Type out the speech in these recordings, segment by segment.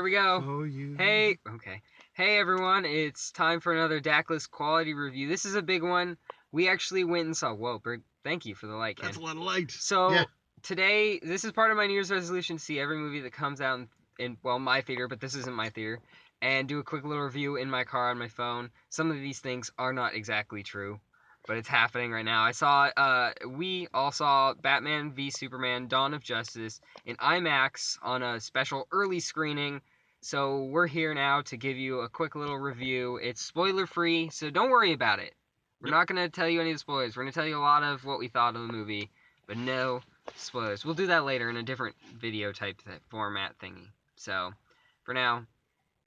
Here we go. Oh, you. Hey, okay. Hey everyone, it's time for another Daclus quality review. This is a big one. We actually went and saw. Whoa, Bert, thank you for the light, Ken. That's a lot of light. So Yeah. today, this is part of my New Year's resolution to see every movie that comes out in well, my theater, but this isn't my theater, and do a quick little review in my car on my phone. Some of these things are not exactly true, but it's happening right now. We all saw Batman v Superman: Dawn of Justice in IMAX on a special early screening. So we're here now to give you a quick little review. It's spoiler free, so don't worry about it. We're not going to tell you any of the spoilers. We're going to tell you a lot of what we thought of the movie, but no spoilers. We'll do that later in a different video type format thingy. So for now,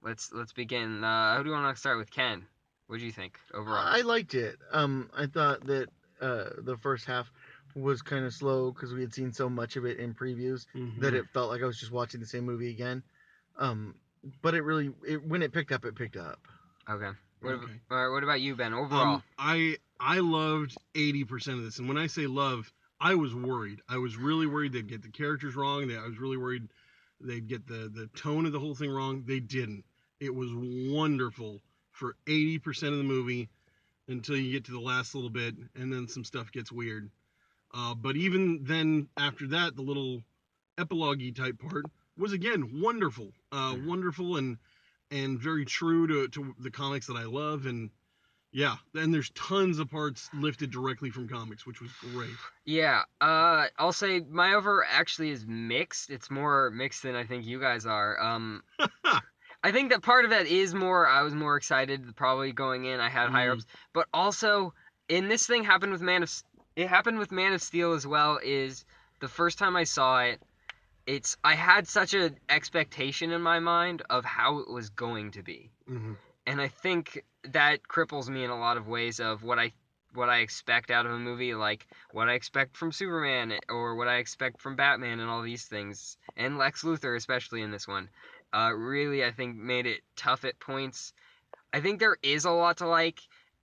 let's begin. Who do you want to start with? Ken, what do you think overall? I liked it. I thought that the first half was kind of slow because we had seen so much of it in previews that it felt like I was just watching the same movie again. But when it picked up, it picked up. Okay. All right. What about you, Ben? Overall, I loved 80% of this, and when I say love, I was worried. I was really worried they'd get the characters wrong. I was really worried they'd get the tone of the whole thing wrong. They didn't. It was wonderful for 80% of the movie until you get to the last little bit, and then some stuff gets weird. But even then, after that, the little epilogue-y type part was again wonderful, wonderful and very true to the comics that I love. And yeah, and there's tons of parts lifted directly from comics, which was great. Yeah, I'll say my over actually is mixed. It's more mixed than I think you guys are. I think that part of that is I was more excited probably going in. I had higher hopes, but also in this thing happened with it happened with Man of Steel as well. Is the first time I saw it, I had such an expectation in my mind of how it was going to be, and I think that cripples me in a lot of ways of what I expect out of a movie, like what I expect from Superman or what I expect from Batman and all these things, and Lex Luthor especially in this one. Really, I think made it tough at points. I think there is a lot to like,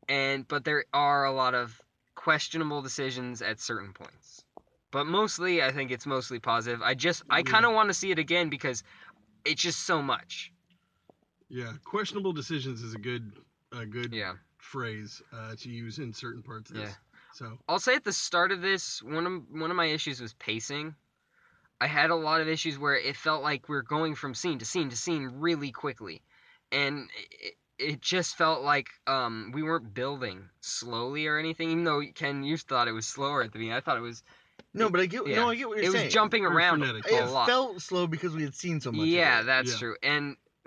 but there are a lot of questionable decisions at certain points. But mostly, I think it's mostly positive. I kind of want to see it again because it's just so much. Yeah, questionable decisions is a good phrase to use in certain parts of this. Yeah. So I'll say at the start of this, one of my issues was pacing. I had a lot of issues where it felt like we were going from scene to scene to scene really quickly, and it just felt like we weren't building slowly or anything. Even though Ken, you thought it was slower at the beginning, I thought it was. No, but I get what you're saying. It was jumping around a lot. It felt slow because we had seen so much. Yeah, of it. that's true.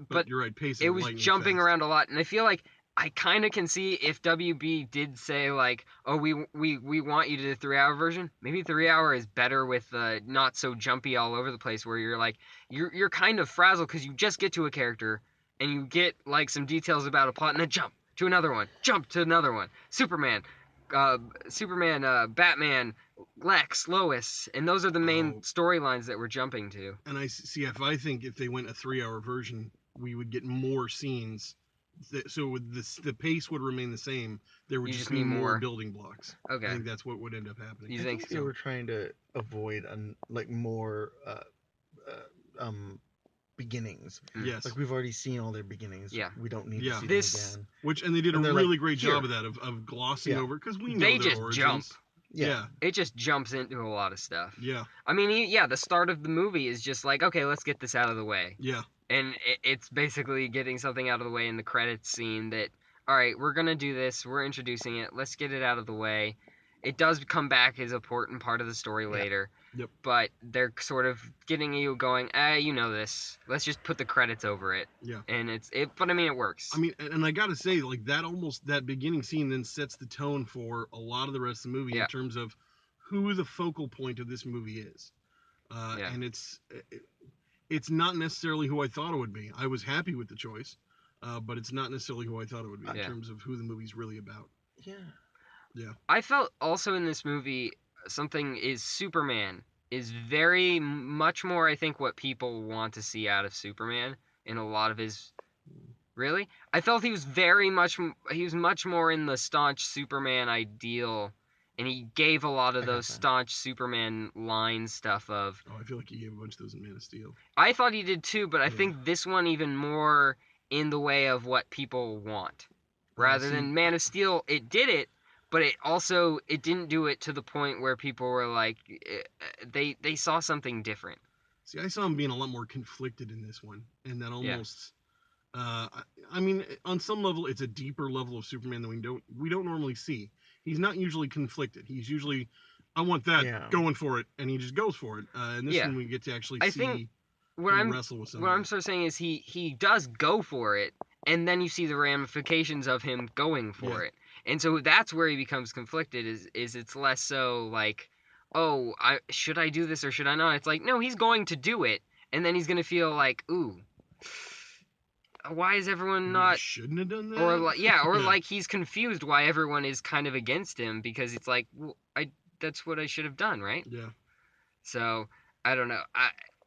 But you're right, pacing. It was jumping fast. around a lot, and I feel like I kind of can see if WB did say like, "Oh, we want you to do the 3-hour version." Maybe 3-hour is better with not so jumpy all over the place, where you're like you're kind of frazzled because you just get to a character and you get like some details about a plot, and then jump to another one, jump to another one. Superman, Batman, Lex, Lois, and those are the main storylines that we're jumping to. And I think if they went a 3-hour version, we would get more scenes. So the pace would remain the same. There would just be more building blocks. Okay. I think that's what would end up happening. You I think so? They were trying to avoid more beginnings. Yes. Like we've already seen all their beginnings. Yeah. We don't need to see them again. And they did a really great job of that, of glossing over, because we know they their just origins. jump. Yeah. It just jumps into a lot of stuff. Yeah. I mean, the start of the movie is just like, okay, let's get this out of the way. Yeah. And it's basically getting something out of the way in the credits scene that, all right, we're going to do this. We're introducing it. Let's get it out of the way. It does come back as an important part of the story later. Yep. But they're sort of getting you going, you know this. Let's just put the credits over it. Yeah. And but I mean, it works. I mean, and I got to say, like, that beginning scene then sets the tone for a lot of the rest of the movie in terms of who the focal point of this movie is. And it's not necessarily who I thought it would be. I was happy with the choice, but it's not necessarily who I thought it would be in terms of who the movie's really about. Yeah. Yeah. I felt also in this movie Superman is very much more, I think, what people want to see out of Superman in a lot of his. Really? I felt he was much more in the staunch Superman ideal and he gave a lot of I got those that. staunch Superman line stuff of. Oh, I feel like he gave a bunch of those in Man of Steel. I thought he did too, but I Yeah. think this one even more in the way of what people want, rather See, than Man of Steel. It did it, but it didn't do it to the point where people were like, they saw something different. See, I saw him being a lot more conflicted in this one, and that Yeah. almost. I mean, on some level, it's a deeper level of Superman that we don't normally see. He's not usually conflicted. He's usually, I want that, Yeah. going for it, and he just goes for it. And this Yeah. one, we get to actually I see think what him I'm wrestle with what somebody. I'm sort of saying is he does go for it, and then you see the ramifications of him going for Yeah. it, and so that's where he becomes conflicted. Is it's less so like, oh, I should I do this or should I not? It's like, no, he's going to do it, and then he's gonna feel like, ooh, why is everyone Maybe I not? shouldn't have done that. Or like, yeah, or Yeah. like he's confused why everyone is kind of against him because it's like, well, that's what I should have done, right? Yeah. So I don't know.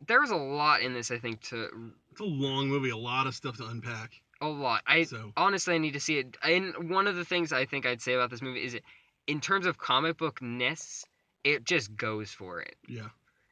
There was a lot in this, I think, to It's a long movie, a lot of stuff to unpack. a lot. So Honestly, I need to see it. And one of the things I think I'd say about this movie is in terms of comic book ness, it just goes for it. yeah.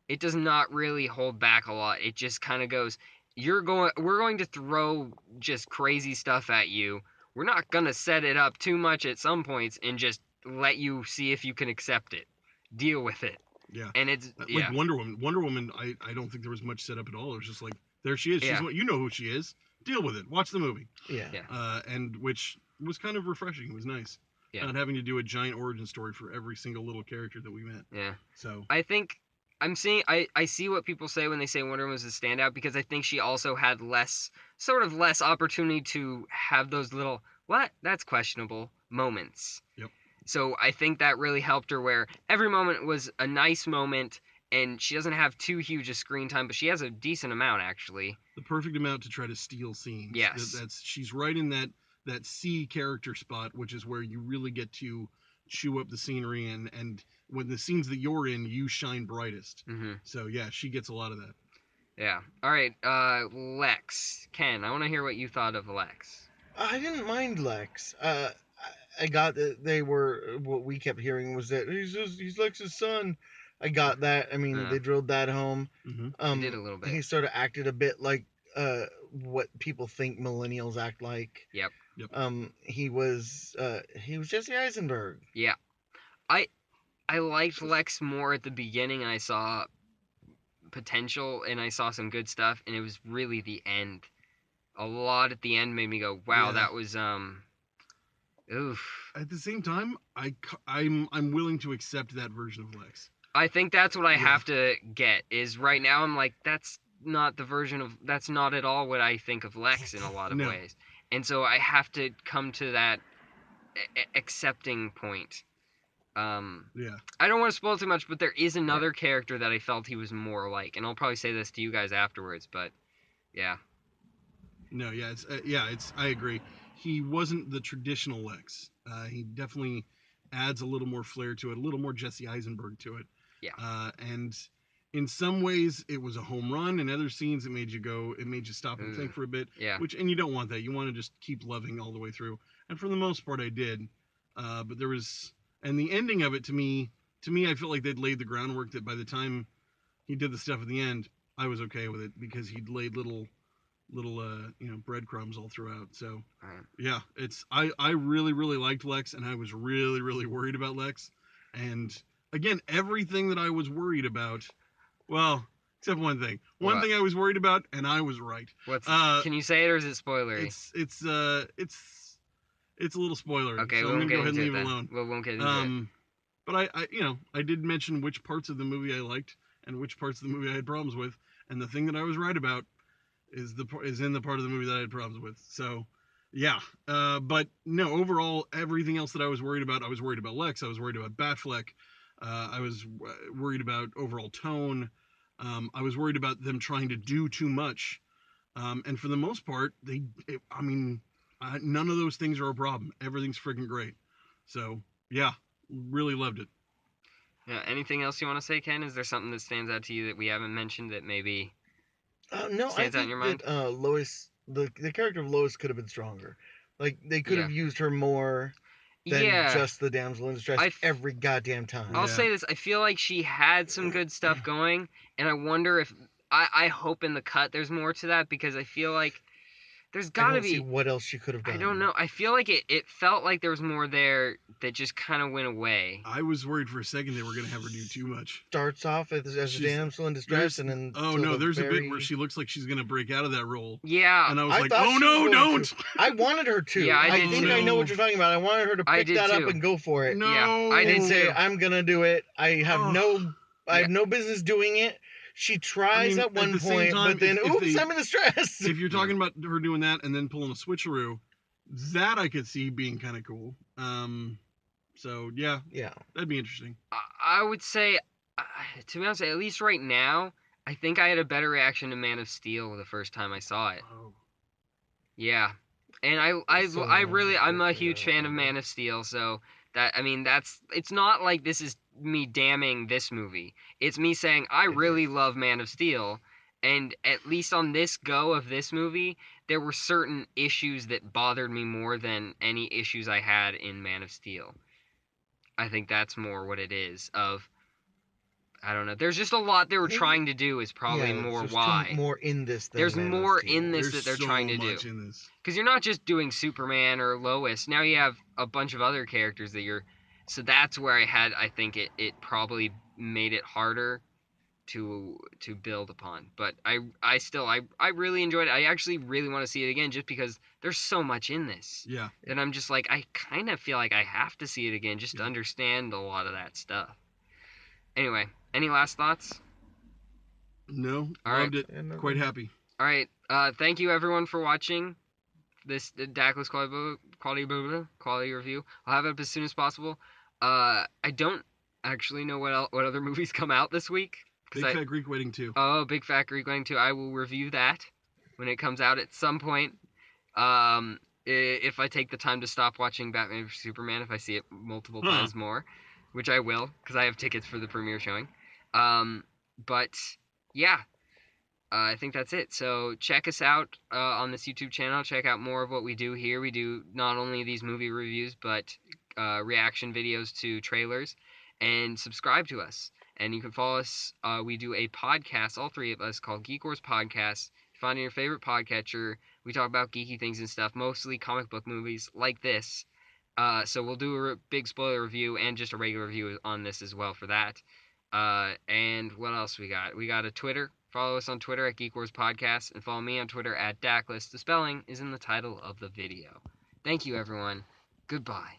It does not really hold back a lot. It just kind of goes, we're going to throw just crazy stuff at you. We're not going to set it up too much at some points and just let you see if you can accept it. Deal with it. Yeah. And it's Like Wonder Woman. Wonder Woman, I don't think there was much set up at all. It was just like, there she is. Yeah. You know who she is. Deal with it. Watch the movie. Yeah. And which was kind of refreshing. It was nice. Yeah. Not having to do a giant origin story for every single little character that we met. Yeah. So I think I see what people say when they say Wonder Woman was a standout because I think she also had less opportunity to have those little that's questionable moments. Yep. So I think that really helped her where every moment was a nice moment and she doesn't have too huge a screen time, but she has a decent amount actually. the perfect amount to try to steal scenes. Yes. She's right in that C character spot, which is where you really get to chew up the scenery and when the scenes that you're in, you shine brightest. Mm-hmm. So yeah, she gets a lot of that. Yeah. All right. Lex, Ken, I want to hear what you thought of Lex. I didn't mind Lex. I got that they were what we kept hearing was that he's Lex's son. I got that. I mean, Yeah. they drilled that home. They did a little bit. He sort of acted a bit like what people think millennials act like. Yep. He was Jesse Eisenberg. Yeah. I liked Lex more at the beginning, and I saw potential, and I saw some good stuff, and it was really the end. A lot at the end made me go, "Wow, Yeah. that was oof." At the same time, I'm willing to accept that version of Lex. I think that's what I Yeah. have to get. Is right now I'm like, that's not that's not at all what I think of Lex in a lot of No. ways, and so I have to come to that accepting point. Yeah. I don't want to spoil too much, but there is another character that I felt he was more like, and I'll probably say this to you guys afterwards, but yeah. No, yeah, it's I agree. He wasn't the traditional Lex. He definitely adds a little more flair to it, a little more Jesse Eisenberg to it. Yeah. And in some ways it was a home run. In other scenes it made you stop and think for a bit. Yeah. And you don't want that. You want to just keep loving all the way through. And for the most part I did. But there was, and the ending of it to me I felt like they'd laid the groundwork that by the time he did the stuff at the end, I was okay with it because he'd laid little breadcrumbs all throughout. So Right. yeah, I really liked Lex, and I was really worried about Lex. And again, everything that I was worried about, well, except one thing. One thing I was worried about, and I was right. Can you say it or is it spoilery? It's a little spoilery. Okay, so we I'm won't gonna get go ahead and into leave it it then. alone. We won't get into it. But I did mention which parts of the movie I liked and which parts of the movie I had problems with, and the thing that I was right about is in the part of the movie that I had problems with. So, yeah. But no, overall, everything else that I was worried about Lex. I was worried about Batfleck. I was worried about overall tone. I was worried about them trying to do too much. And for the most part, none of those things are a problem. Everything's freaking great. So, yeah, really loved it. Yeah. Anything else you want to say, Ken? Is there something that stands out to you that we haven't mentioned that maybe No, I stands out in think your mind? that Lois, the character of Lois, could have been stronger. Like they could have used her more. than Yeah. just the damsel in distress every goddamn time. I'll Yeah. say this: I feel like she had some good stuff going, and I wonder if I hope in the cut there's more to that, because I feel like there's I got to don't see be. what else she could have done. I don't know. I feel like it felt like there was more there that just kind of went away. I was worried for a second they were going to have her do too much. Starts off as a She's- damsel in distress, and then there's a bit where she looks like she's going to break out of that role. Yeah. And I was I like, thought oh she was no, going don't. to. I wanted her to. Yeah, I did think too. I know what you're talking about. I wanted her to I pick did that up too. and go for it. No. Yeah, I did And say, too. I'm gonna do it. I have Yeah. no business doing it. She tries at one the same point, time, but then if oops, they- I'm in distress. If you're talking about her doing that and then pulling a switcheroo, that I could see being kind of cool. So yeah, Yeah. that'd be interesting. I would say, to be honest, at least right now, I think I had a better reaction to Man of Steel the first time I saw it. Oh. Yeah, and I'm a huge fan of Man of Steel, so it's not like this is me damning this movie. It's me saying I really love Man of Steel, and at least on this go of this movie, there were certain issues that bothered me more than any issues I had in Man of Steel. I think that's more what it is. I don't know. There's just a lot they were trying to do. Is probably more there's why. more in this. Than There's Man of more Steel. in this There's that they're so trying to much do. in this. Because you're not just doing Superman or Lois. Now you have a bunch of other characters that you're. So that's where I think it probably made it harder to build upon. But I still really enjoyed it. I actually really want to see it again, just because there's so much in this. Yeah. And I'm just like, I kind of feel like I have to see it again just to understand a lot of that stuff. Anyway, any last thoughts? No, All loved right. it. Quite happy. All right. Thank you everyone for watching this Daclus quality review. I'll have it up as soon as possible. I don't actually know what other movies come out this week. Big Fat Greek Wedding 2. Oh, Big Fat Greek Wedding 2. I will review that when it comes out at some point. If I take the time to stop watching Batman vs Superman, if I see it multiple times more, which I will, because I have tickets for the premiere showing. But yeah, I think that's it. So check us out on this YouTube channel. Check out more of what we do here. We do not only these movie reviews, but reaction videos to trailers, and subscribe to us. And you can follow us. We do a podcast, all three of us, called Geek Wars Podcast. Find your favorite podcatcher. We talk about geeky things and stuff, mostly comic book movies like this. So we'll do a big spoiler review and just a regular review on this as well for that. And what else we got? We got a Twitter. Follow us on Twitter at Geek Wars Podcast, and follow me on Twitter at Daclus. The spelling is in the title of the video. Thank you, everyone. Goodbye.